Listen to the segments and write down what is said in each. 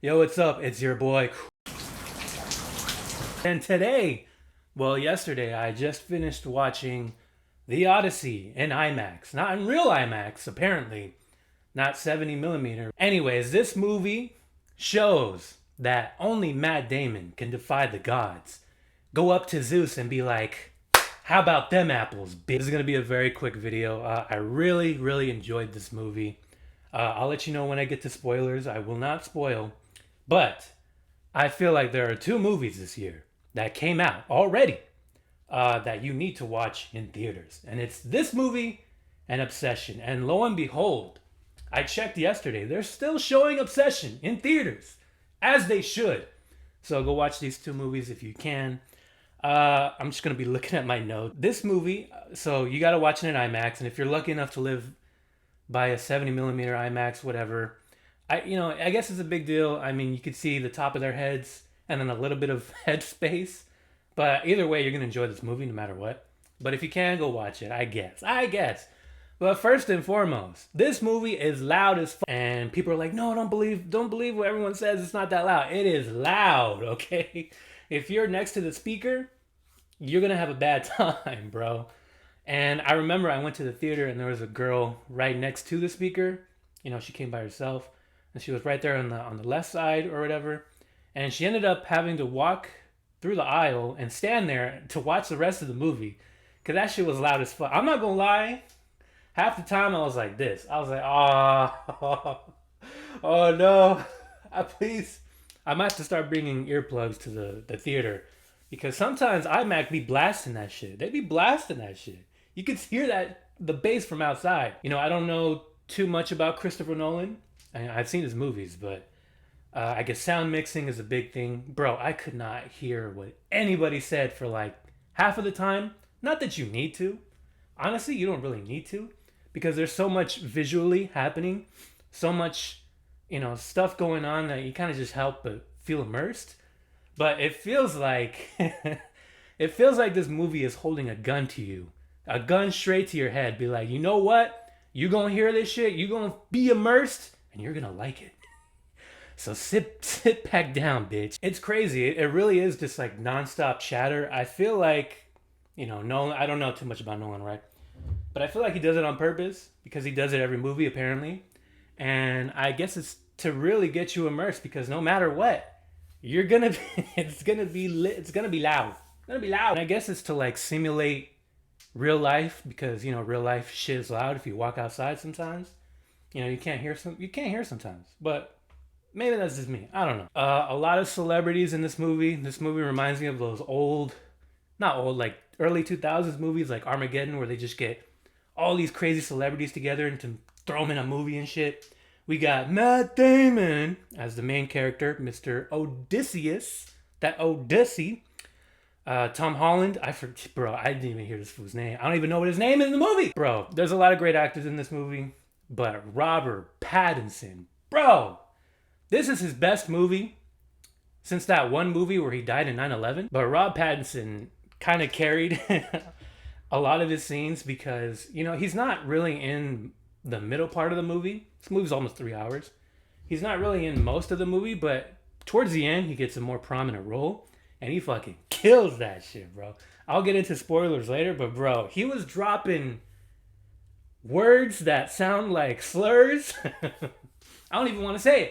Yo, what's up? It's your boy. And today, well, yesterday, I just finished watching The Odyssey in IMAX. Not in real IMAX, apparently. Not 70 millimeter. Anyways, this movie shows that only Matt Damon can defy the gods. Go up to Zeus and be like, how about them apples, bitch? This is going to be a very quick video. I really enjoyed this movie. I'll let you know when I get to spoilers. I will not spoil. But I feel like there are two movies this year that came out already that you need to watch in theaters. And it's this movie and Obsession. And lo and behold, I checked yesterday. They're still showing Obsession in theaters, as they should. So go watch these two movies if you can. I'm just going to be looking at my note. This movie, so you got to watch it in IMAX. And if you're lucky enough to live by a 70 millimeter IMAX, whatever, I guess it's a big deal. I mean, you could see the top of their heads and then a little bit of head space. But either way, you're going to enjoy this movie no matter what. But if you can, go watch it, I guess. But first and foremost, this movie is loud as fuck. And people are like, no, don't believe what everyone says. It's not that loud. It is loud, okay? If you're next to the speaker, you're going to have a bad time, bro. And I remember I went to the theater and there was a girl right next to the speaker. You know, she came by herself and she was right there on the left side or whatever. And she ended up having to walk through the aisle and stand there to watch the rest of the movie because that shit was loud as fuck. I'm not gonna lie. Half the time I was like this. I was like, oh, oh no. Please. I might have to start bringing earplugs to the theater because sometimes IMAX be blasting that shit. They be blasting that shit. You could hear the bass from outside. You know, I don't know too much about Christopher Nolan. I've seen his movies, but I guess sound mixing is a big thing. Bro, I could not hear what anybody said for like half of the time. Not that you need to. Honestly, you don't really need to because there's so much visually happening, so much, stuff going on that you kind of just help but feel immersed. But it feels like this movie is holding a gun to you. A gun straight to your head. Be like, you know what? You gonna hear this shit, you gonna be immersed, and you're gonna like it. So sit back down, bitch. It's crazy. It really is just like nonstop chatter. I feel like, Nolan, I don't know too much about Nolan, right? But I feel like he does it on purpose because he does it every movie apparently. And I guess it's to really get you immersed because no matter what, you're gonna be, it's gonna be lit, it's gonna be loud. It's gonna be loud. And I guess it's to like simulate real life because, real life shit is loud if you walk outside sometimes. You can't hear sometimes. But maybe that's just me. I don't know. A lot of celebrities in this movie. This movie reminds me of those not old, like early 2000s movies like Armageddon where they just get all these crazy celebrities together and to throw them in a movie and shit. We got Matt Damon as the main character, Mr. Odysseus. That Odyssey. Tom Holland. Bro, I didn't even hear this fool's name. I don't even know what his name is in the movie. Bro, there's a lot of great actors in this movie. But Robert Pattinson. Bro, this is his best movie since that one movie where he died in 9/11. But Rob Pattinson kind of carried a lot of his scenes because, he's not really in the middle part of the movie. This movie's almost 3 hours. He's not really in most of the movie, but towards the end, he gets a more prominent role. And he fucking kills that shit, bro. I'll get into spoilers later, but bro, he was dropping words that sound like slurs. I don't even want to say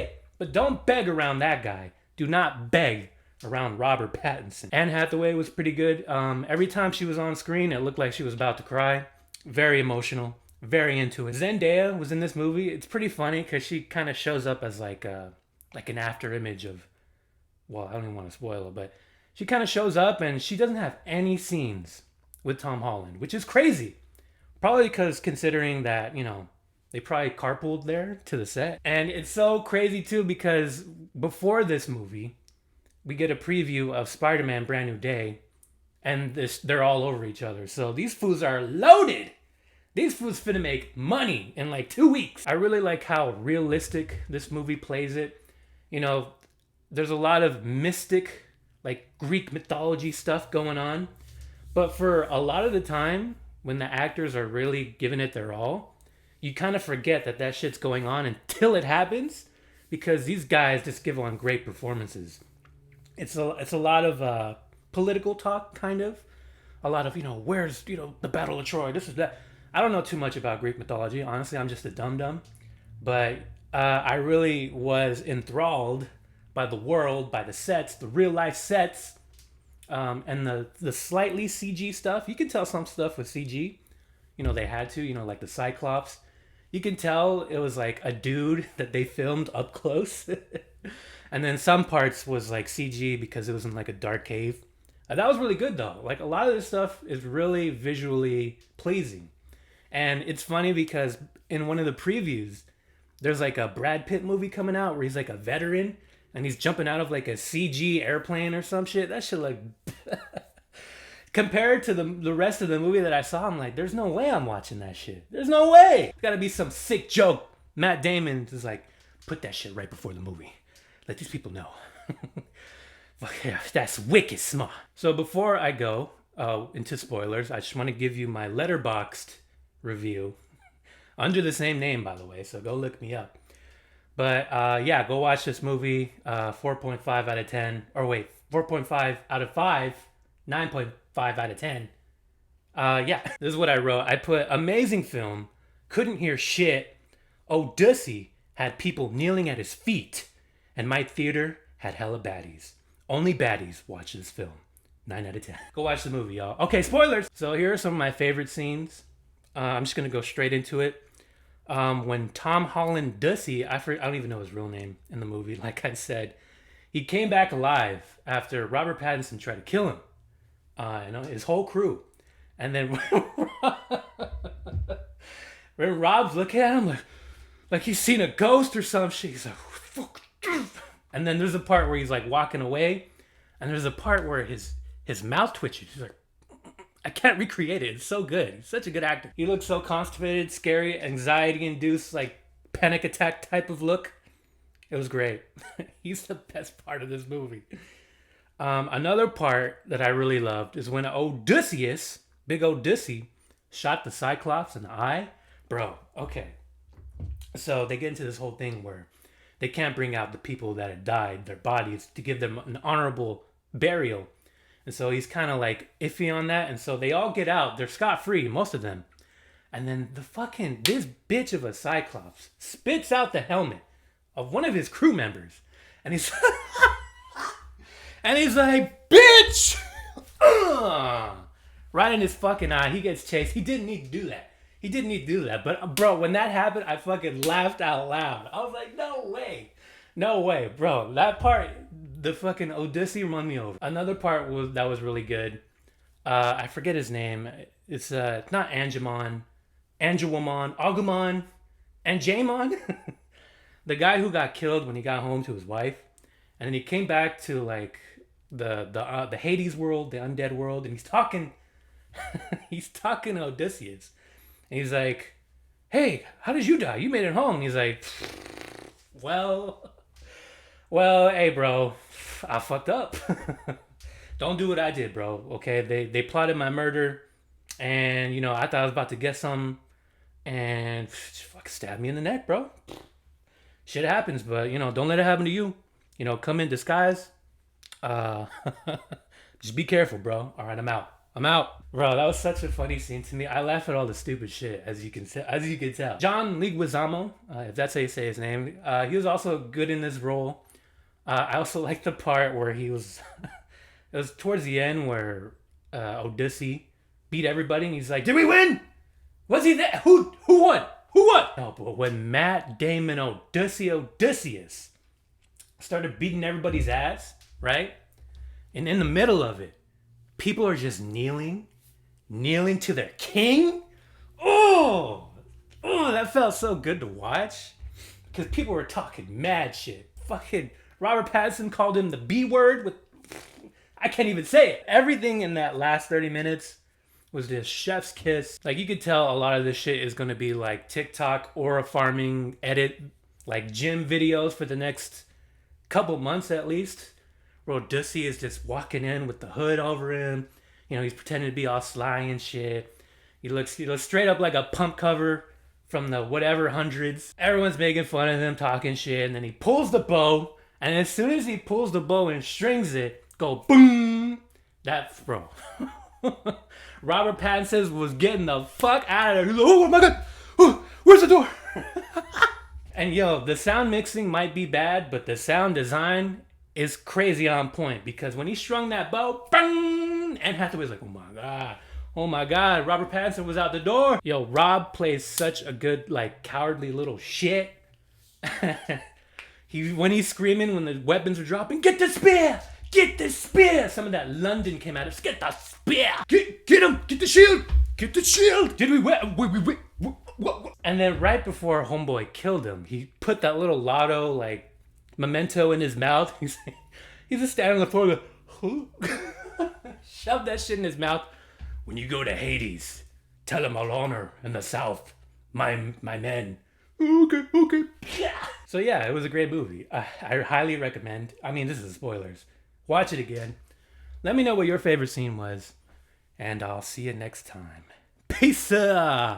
it. But don't beg around that guy. Do not beg around Robert Pattinson. Anne Hathaway was pretty good. Every time she was on screen, it looked like she was about to cry. Very emotional. Very into it. Zendaya was in this movie. It's pretty funny because she kind of shows up as like an after image of, well, I don't even want to spoil it, but she kind of shows up and she doesn't have any scenes with Tom Holland, which is crazy. Probably because considering that, they probably carpooled there to the set. And it's so crazy too because before this movie, we get a preview of Spider-Man Brand New Day and they're all over each other. So these fools are loaded. These fools finna make money in like 2 weeks. I really like how realistic this movie plays it. There's a lot of mystic, like Greek mythology stuff going on. But for a lot of the time, when the actors are really giving it their all, you kind of forget that shit's going on until it happens because these guys just give on great performances. It's a lot of political talk, kind of. A lot of, where's, the Battle of Troy? This is that. I don't know too much about Greek mythology. Honestly, I'm just a dum dum. But I really was enthralled by the world, by the sets, the real life sets, and the slightly CG stuff. You can tell some stuff with CG. They had to, like the Cyclops. You can tell it was like a dude that they filmed up close. And then some parts was like CG because it was in like a dark cave. That was really good though. Like a lot of this stuff is really visually pleasing. And it's funny because in one of the previews, there's like a Brad Pitt movie coming out where he's like a veteran and he's jumping out of like a CG airplane or some shit. That shit like compared to the rest of the movie that I saw, I'm like, there's no way I'm watching that shit. There's no way. It's gotta be some sick joke. Matt Damon is like, put that shit right before the movie. Let these people know. Yeah, that's wicked smart. So before I go into spoilers, I just want to give you my Letterboxd review. Under the same name, by the way, so go look me up. But yeah, go watch this movie. 4.5 out of 10. Or wait, 4.5 out of 5. 9.5 out of 10. Yeah, this is what I wrote. I put, amazing film. Couldn't hear shit. Odyssey had people kneeling at his feet. And my theater had hella baddies. Only baddies watch this film. 9 out of 10. Go watch the movie, y'all. Okay, spoilers. So here are some of my favorite scenes. I'm just going to go straight into it. When Tom Holland Odyssey, I don't even know his real name in the movie, like I said, he came back alive after Robert Pattinson tried to kill him. His whole crew. And then when Rob's looking at him like he's seen a ghost or some shit, he's like, fuck. And then there's a part where he's like walking away, and there's a part where his mouth twitches. He's like, I can't recreate it. It's so good. He's such a good actor. He looks so constipated, scary, anxiety-induced, like panic attack type of look. It was great. He's the best part of this movie. Another part that I really loved is when Odysseus, big Odyssey, shot the Cyclops in the eye. Bro, okay. So they get into this whole thing where they can't bring out the people that had died, their bodies, to give them an honorable burial. And so he's kind of like iffy on that. And so they all get out. They're scot-free, most of them. And then this bitch of a Cyclops spits out the helmet of one of his crew members. And he's like, bitch! Right in his fucking eye. He gets chased. He didn't need to do that. But bro, when that happened, I fucking laughed out loud. I was like, no way, bro. That part, the fucking Odyssey won me over. Another part that was really good. I forget his name. It's not Angemon, Agumon, Angemon. The guy who got killed when he got home to his wife, and then he came back to like the Hades world, the undead world, and he's talking to Odysseus. And he's like, hey, how did you die? You made it home. And he's like, well, hey, bro, I fucked up. Don't do what I did, bro. Okay, they plotted my murder, and, I thought I was about to get some, and fucking stabbed me in the neck, bro. Shit happens, but, don't let it happen to you. Come in disguise. Just be careful, bro. All right, I'm out. Bro, that was such a funny scene to me. I laugh at all the stupid shit, as you can tell. John Leguizamo, if that's how you say his name, he was also good in this role. I also like the part where he was... It was towards the end where Odyssey beat everybody, and he's like, did we win? Was he there? Who won? No, but when Matt Damon Odysseus started beating everybody's ass, right? And in the middle of it, people are just kneeling to their king. Oh, that felt so good to watch. Because people were talking mad shit. Fucking Robert Pattinson called him the B word. I can't even say it. Everything in that last 30 minutes was just chef's kiss. Like, you could tell a lot of this shit is going to be like TikTok or a farming edit, like gym videos for the next couple months at least. Where Odyssey is just walking in with the hood over him. He's pretending to be all sly and shit. He looks straight up like a pump cover from the whatever hundreds. Everyone's making fun of him, talking shit, and then he pulls the bow, and as soon as he pulls the bow and strings it, go boom. That, bro. Robert Pattinson was getting the fuck out of there. He's like, oh my god, oh, where's the door? And yo, the sound mixing might be bad, but the sound design is crazy on point, because when he strung that bow, bang, Anne Hathaway's like, oh my god, Robert Pattinson was out the door. Yo, Rob plays such a good, like, cowardly little shit. When he's screaming, when the weapons are dropping, get the spear! Get the spear! Some of that London came out of us. Get the spear! Get him! Get the shield! Get the shield! Did we wait? What? And then right before Homeboy killed him, he put that little lotto, like, memento in his mouth. He's just standing on the floor like, shove that shit in his mouth. When you go to Hades, tell him I'll honor in the South my men. Okay. So yeah, it was a great movie. I highly recommend. I mean, this is spoilers. Watch it again. Let me know what your favorite scene was, and I'll see you next time. Peace out.